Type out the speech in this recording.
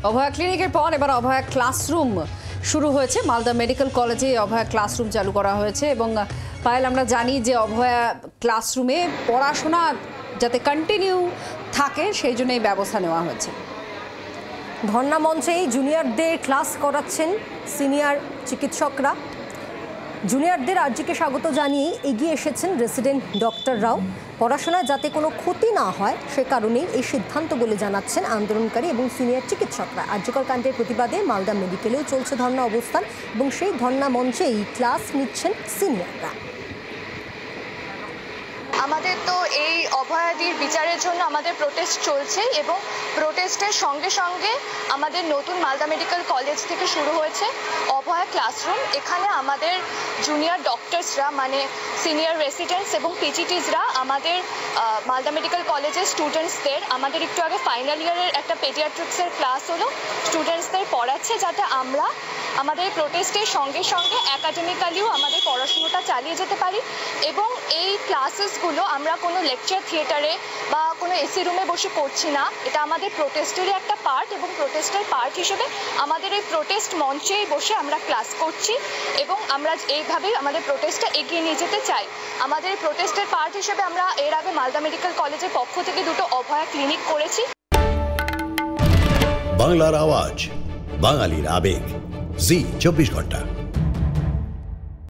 অভয়া ক্লিনিকের পর এবার অভয়া ক্লাসরুম শুরু হয়েছে। মালদা মেডিকেল কলেজে অভয়া ক্লাসরুম চালু করা হয়েছে এবং পায়েল আমরা জানি যে অভয়া ক্লাসরুমে পড়াশোনা যাতে কন্টিনিউ থাকে সেই জন্য এই ব্যবস্থা নেওয়া হয়েছে। ধর্ণা মঞ্চেই জুনিয়রদের ক্লাস করাচ্ছেন সিনিয়র চিকিৎসকরা। জুনিয়রদের আর্জিকে স্বাগত জানিয়ে এগিয়ে এসেছেন রেসিডেন্ট ডক্টররাও। পড়াশোনায় যাতে কোনো ক্ষতি না হয় সে কারণেই এই সিদ্ধান্ত বলে জানাচ্ছেন আন্দোলনকারী এবং সিনিয়র চিকিৎসকরা। আর্যকর কাণ্ডের প্রতিবাদে মালদা মেডিকেলেও চলছে ধর্ণা অবস্থান এবং সেই ধর্ণা মঞ্চেই ক্লাস নিচ্ছেন সিনিয়ররা। আমাদের তো এই অভয়াদির বিচারের জন্য আমাদের প্রোটেস্ট চলছে এবং প্রোটেস্টের সঙ্গে সঙ্গে আমাদের নতুন মালদা মেডিকেল কলেজ থেকে শুরু হয়েছে অভয়া ক্লাসরুম। এখানে আমাদের জুনিয়র ডক্টরসরা মানে সিনিয়র রেসিডেন্টস এবং পিজিটিসরা আমাদের মালদা মেডিকেল কলেজের স্টুডেন্টসদের আমাদের একটু আগে ফাইনাল ইয়ারের একটা পেডিয়াট্রিক্সের ক্লাস হলো, স্টুডেন্টসদের পড়াচ্ছে যাতে আমরা আমাদের প্রোটেস্টের সঙ্গে সঙ্গে একাডেমিক্যালিও আমাদের পড়াশুনোটা চালিয়ে যেতে পারি। এবং এই ক্লাসেসগুলো আমরা কোনো লেকচার থিয়েটারে বা কোনো এসি রুমে বসে করছি না, এটা আমাদের প্রোটেস্টেরই একটা পার্ট এবং প্রোটেস্টের পার্ট হিসেবে আমাদের এই প্রোটেস্ট মঞ্চেই বসে আমরা ক্লাস করছি এবং আমরা এইভাবেই আমাদের প্রোটেস্টটা এগিয়ে নিয়ে যেতে চাই। আমাদের প্রোটেস্টের পার্ট হিসেবে আমরা এর আগে মালদা মেডিকেল কলেজের পক্ষ থেকে দুটো অভয়া ক্লিনিক করেছি। বাংলার আওয়াজ, বাঙালির আবেগ, জি 24 ঘন্টা।